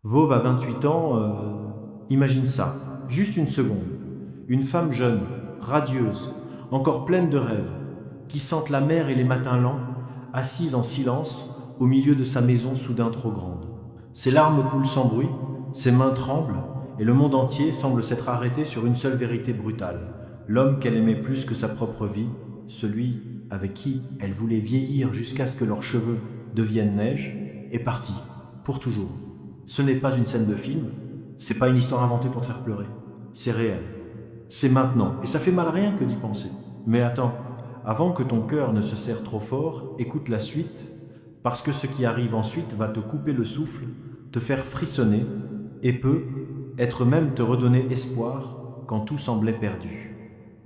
Vauve à 28 ans, imagine ça, juste une seconde. Une femme jeune, radieuse, encore pleine de rêves, qui sente la mer et les matins lents, assise en silence au milieu de sa maison soudain trop grande. Ses larmes coulent sans bruit, ses mains tremblent, et le monde entier semble s'être arrêté sur une seule vérité brutale. L'homme qu'elle aimait plus que sa propre vie, celui avec qui elle voulait vieillir jusqu'à ce que leurs cheveux deviennent neige, est parti, pour toujours. Ce n'est pas une scène de film, c'est pas une histoire inventée pour te faire pleurer. C'est réel. C'est maintenant. Et ça fait mal rien que d'y penser. Mais attends, avant que ton cœur ne se serre trop fort, écoute la suite, parce que ce qui arrive ensuite va te couper le souffle, te faire frissonner, et peut être même te redonner espoir quand tout semblait perdu.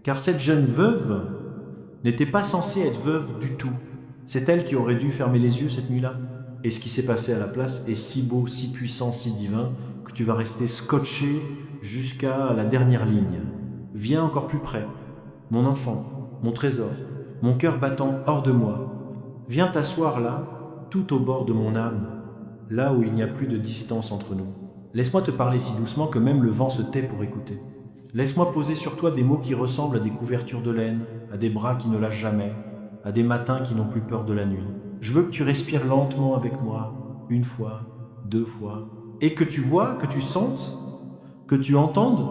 Car cette jeune veuve n'était pas censée être veuve du tout. C'est elle qui aurait dû fermer les yeux cette nuit-là. Et ce qui s'est passé à la place est si beau, si puissant, si divin, que tu vas rester scotché jusqu'à la dernière ligne. Viens encore plus près, mon enfant, mon trésor, mon cœur battant hors de moi. Viens t'asseoir là, tout au bord de mon âme, là où il n'y a plus de distance entre nous. Laisse-moi te parler si doucement que même le vent se tait pour écouter. Laisse-moi poser sur toi des mots qui ressemblent à des couvertures de laine, à des bras qui ne lâchent jamais, à des matins qui n'ont plus peur de la nuit. Je veux que tu respires lentement avec moi, une fois, deux fois, et que tu vois, que tu sentes, que tu entendes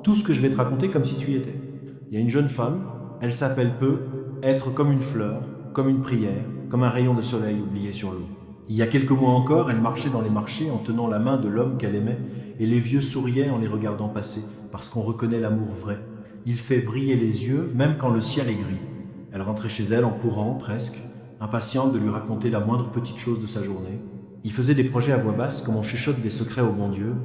tout ce que je vais te raconter comme si tu y étais. Il y a une jeune femme, elle s'appelle Peu, être comme une fleur, comme une prière, comme un rayon de soleil oublié sur l'eau. Il y a quelques mois encore, elle marchait dans les marchés en tenant la main de l'homme qu'elle aimait, et les vieux souriaient en les regardant passer, parce qu'on reconnaît l'amour vrai. Il fait briller les yeux, même quand le ciel est gris. Elle rentrait chez elle en courant, presque, impatiente de lui raconter la moindre petite chose de sa journée. Il faisait des projets à voix basse, comme on chuchote des secrets au bon Dieu,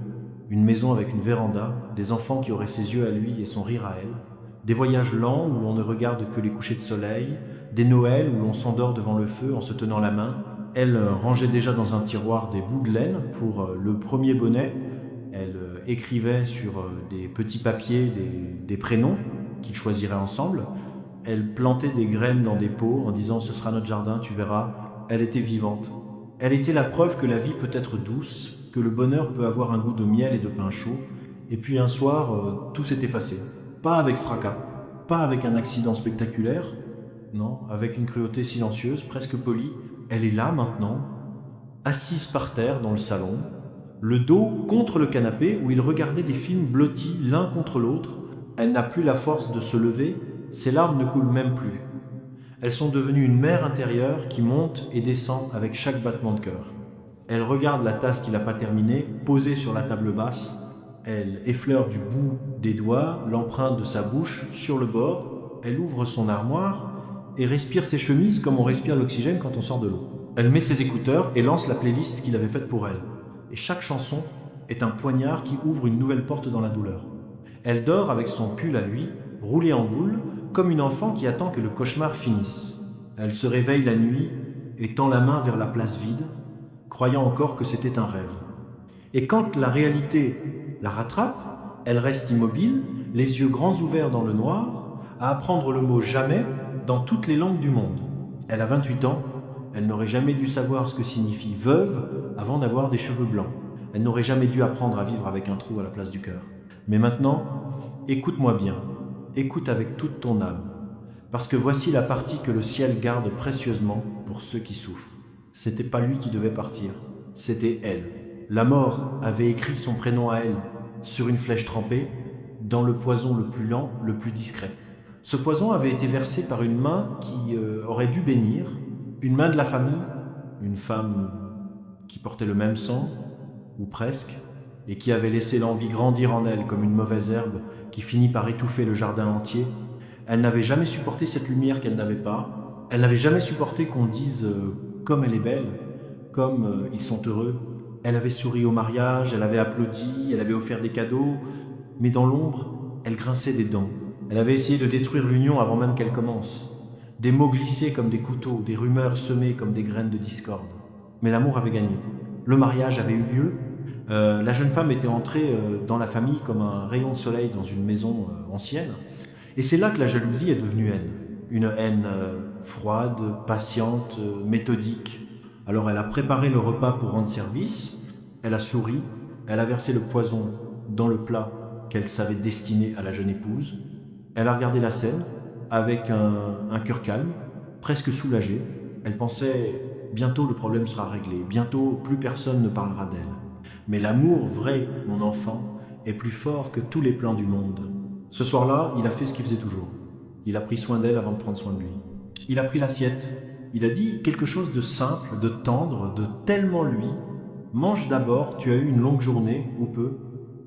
une maison avec une véranda, des enfants qui auraient ses yeux à lui et son rire à elle, des voyages lents où l'on ne regarde que les couchers de soleil, des Noëls où l'on s'endort devant le feu en se tenant la main. Elle rangeait déjà dans un tiroir des bouts de laine pour le premier bonnet. Elle écrivait sur des petits papiers des prénoms qu'ils choisiraient ensemble. Elle plantait des graines dans des pots en disant ce sera notre jardin, tu verras. Elle était vivante. Elle était la preuve que la vie peut être douce, que le bonheur peut avoir un goût de miel et de pain chaud. Et puis un soir, tout s'est effacé. Pas avec fracas, pas avec un accident spectaculaire, non, avec une cruauté silencieuse, presque polie. Elle est là maintenant, assise par terre dans le salon, le dos contre le canapé où ils regardaient des films blottis l'un contre l'autre. Elle n'a plus la force de se lever, ses larmes ne coulent même plus. Elles sont devenues une mer intérieure qui monte et descend avec chaque battement de cœur. Elle regarde la tasse qu'il n'a pas terminée, posée sur la table basse. Elle effleure du bout des doigts l'empreinte de sa bouche sur le bord. Elle ouvre son armoire et respire ses chemises comme on respire l'oxygène quand on sort de l'eau. Elle met ses écouteurs et lance la playlist qu'il avait faite pour elle. Et chaque chanson est un poignard qui ouvre une nouvelle porte dans la douleur. Elle dort avec son pull à lui, roulé en boule, comme une enfant qui attend que le cauchemar finisse. Elle se réveille la nuit et tend la main vers la place vide, croyant encore que c'était un rêve. Et quand la réalité la rattrape, elle reste immobile, les yeux grands ouverts dans le noir, à apprendre le mot jamais dans toutes les langues du monde. Elle a 28 ans, elle n'aurait jamais dû savoir ce que signifie veuve avant d'avoir des cheveux blancs. Elle n'aurait jamais dû apprendre à vivre avec un trou à la place du cœur. Mais maintenant, écoute-moi bien, écoute avec toute ton âme, parce que voici la partie que le ciel garde précieusement pour ceux qui souffrent. C'était pas lui qui devait partir, c'était elle. La mort avait écrit son prénom à elle, sur une flèche trempée, dans le poison le plus lent, le plus discret. Ce poison avait été versé par une main qui aurait dû bénir, une main de la famille, une femme qui portait le même sang, ou presque, et qui avait laissé l'envie grandir en elle comme une mauvaise herbe qui finit par étouffer le jardin entier. Elle n'avait jamais supporté cette lumière qu'elle n'avait pas. Elle n'avait jamais supporté qu'on dise comme elle est belle, comme ils sont heureux. Elle avait souri au mariage, elle avait applaudi, elle avait offert des cadeaux, mais dans l'ombre, elle grinçait des dents. Elle avait essayé de détruire l'union avant même qu'elle commence. Des mots glissés comme des couteaux, des rumeurs semées comme des graines de discorde. Mais l'amour avait gagné. Le mariage avait eu lieu. La jeune femme était entrée dans la famille comme un rayon de soleil dans une maison ancienne. Et c'est là que la jalousie est devenue haine. Une haine froide, patiente, méthodique. Alors elle a préparé le repas pour rendre service, elle a souri, Elle a versé le poison dans le plat qu'elle savait destiner à la jeune épouse. Elle a regardé la scène avec un cœur calme, presque soulagé. Elle pensait, bientôt le problème sera réglé, bientôt plus personne ne parlera d'elle. Mais l'amour vrai, mon enfant, est plus fort que tous les plans du monde. Ce soir-là, il a fait ce qu'il faisait toujours. Il a pris soin d'elle avant de prendre soin de lui. Il a pris l'assiette. Il a dit quelque chose de simple, de tendre, de tellement lui. Mange d'abord, tu as eu une longue journée, ou peu.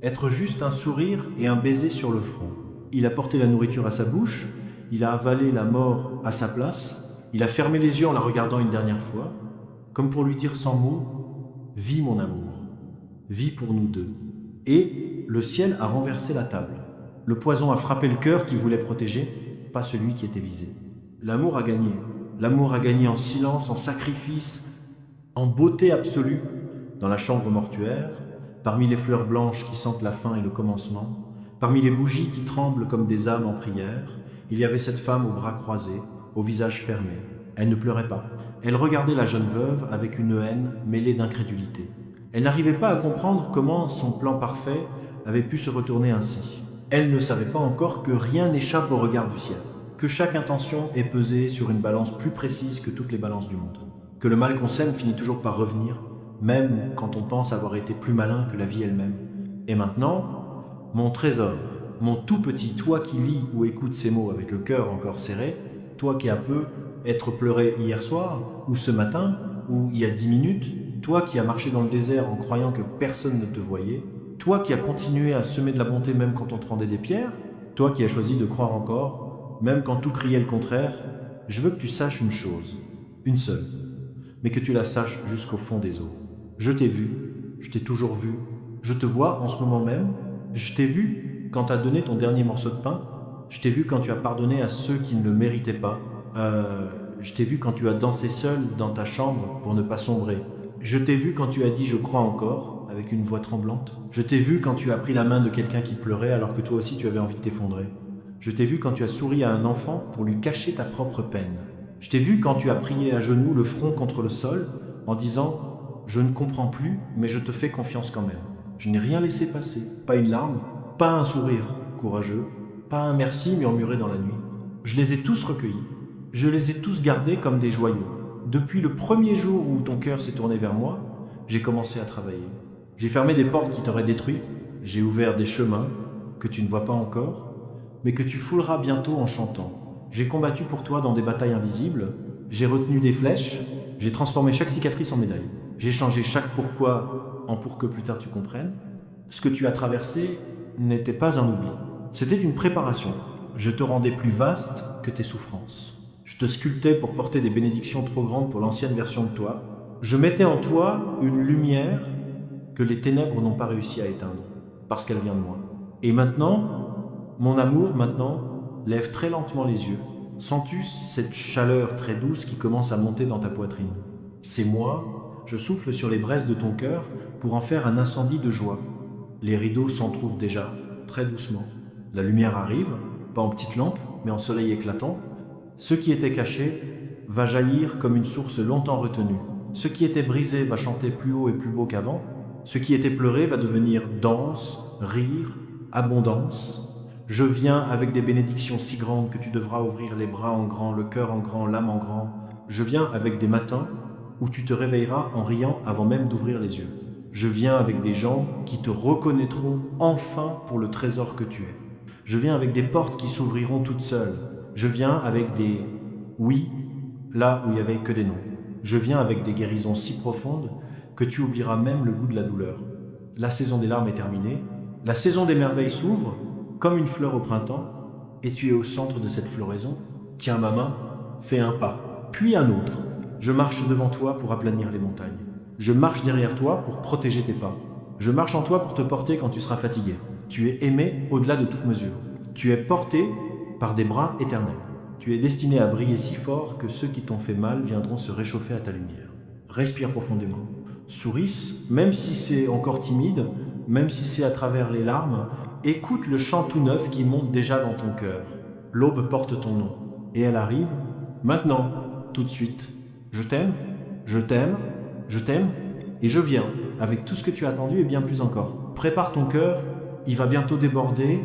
Être juste un sourire et un baiser sur le front. Il a porté la nourriture à sa bouche, il a avalé la mort à sa place, il a fermé les yeux en la regardant une dernière fois, comme pour lui dire sans mots, vis mon amour, vis pour nous deux. Et le ciel a renversé la table. Le poison a frappé le cœur qui voulait protéger, pas celui qui était visé. L'amour a gagné. L'amour a gagné en silence, en sacrifice, en beauté absolue, dans la chambre mortuaire, parmi les fleurs blanches qui sentent la fin et le commencement, parmi les bougies qui tremblent comme des âmes en prière, il y avait cette femme aux bras croisés, au visage fermé. Elle ne pleurait pas. Elle regardait la jeune veuve avec une haine mêlée d'incrédulité. Elle n'arrivait pas à comprendre comment son plan parfait avait pu se retourner ainsi. Elle ne savait pas encore que rien n'échappe au regard du ciel, que chaque intention est pesée sur une balance plus précise que toutes les balances du monde, que le mal qu'on sème finit toujours par revenir, même quand on pense avoir été plus malin que la vie elle-même. Et maintenant, mon trésor, mon tout petit, toi qui lis ou écoutes ces mots avec le cœur encore serré, toi qui as peu être pleuré hier soir, ou ce matin, ou il y a 10 minutes, toi qui as marché dans le désert en croyant que personne ne te voyait, toi qui as continué à semer de la bonté même quand on te rendait des pierres, toi qui as choisi de croire encore, même quand tout criait le contraire, je veux que tu saches une chose, une seule, mais que tu la saches jusqu'au fond des eaux. Je t'ai vu, je t'ai toujours vu, je te vois en ce moment même, je t'ai vu quand tu as donné ton dernier morceau de pain, je t'ai vu quand tu as pardonné à ceux qui ne le méritaient pas, je t'ai vu quand tu as dansé seul dans ta chambre pour ne pas sombrer, je t'ai vu quand tu as dit « je crois encore » avec une voix tremblante, je t'ai vu quand tu as pris la main de quelqu'un qui pleurait alors que toi aussi tu avais envie de t'effondrer, je t'ai vu quand tu as souri à un enfant pour lui cacher ta propre peine, je t'ai vu quand tu as prié à genoux le front contre le sol en disant « je ne comprends plus mais je te fais confiance quand même ». Je n'ai rien laissé passer, pas une larme, pas un sourire courageux, pas un merci murmuré dans la nuit. Je les ai tous recueillis, je les ai tous gardés comme des joyaux. Depuis le premier jour où ton cœur s'est tourné vers moi, j'ai commencé à travailler. J'ai fermé des portes qui t'auraient détruit, j'ai ouvert des chemins que tu ne vois pas encore, mais que tu fouleras bientôt en chantant. J'ai combattu pour toi dans des batailles invisibles, j'ai retenu des flèches, j'ai transformé chaque cicatrice en médaille. J'ai changé chaque pourquoi en pour que plus tard tu comprennes. Ce que tu as traversé n'était pas un oubli, c'était une préparation. Je te rendais plus vaste que tes souffrances. Je te sculptais pour porter des bénédictions trop grandes pour l'ancienne version de toi. Je mettais en toi une lumière que les ténèbres n'ont pas réussi à éteindre, parce qu'elle vient de moi. Et maintenant, mon amour, maintenant, lève très lentement les yeux. Sens-tu cette chaleur très douce qui commence à monter dans ta poitrine? C'est moi, je souffle sur les braises de ton cœur pour en faire un incendie de joie. Les rideaux s'entr'ouvrent déjà, très doucement. La lumière arrive, pas en petite lampe, mais en soleil éclatant. Ce qui était caché va jaillir comme une source longtemps retenue. Ce qui était brisé va chanter plus haut et plus beau qu'avant. Ce qui était pleuré va devenir danse, rire, abondance. Je viens avec des bénédictions si grandes que tu devras ouvrir les bras en grand, le cœur en grand, l'âme en grand. Je viens avec des matins où tu te réveilleras en riant avant même d'ouvrir les yeux. Je viens avec des gens qui te reconnaîtront enfin pour le trésor que tu es. Je viens avec des portes qui s'ouvriront toutes seules. Je viens avec des oui, là où il n'y avait que des non. Je viens avec des guérisons si profondes que tu oublieras même le goût de la douleur. La saison des larmes est terminée. La saison des merveilles s'ouvre, comme une fleur au printemps, et tu es au centre de cette floraison. Tiens ma main, fais un pas, puis un autre. Je marche devant toi pour aplanir les montagnes. Je marche derrière toi pour protéger tes pas. Je marche en toi pour te porter quand tu seras fatigué. Tu es aimé au-delà de toute mesure. Tu es porté par des bras éternels. Tu es destiné à briller si fort que ceux qui t'ont fait mal viendront se réchauffer à ta lumière. Respire profondément. Souris, même si c'est encore timide, même si c'est à travers les larmes, écoute le chant tout neuf qui monte déjà dans ton cœur. L'aube porte ton nom. Et elle arrive, maintenant, tout de suite. Je t'aime, je t'aime, je t'aime, et je viens, avec tout ce que tu as attendu et bien plus encore. Prépare ton cœur, il va bientôt déborder,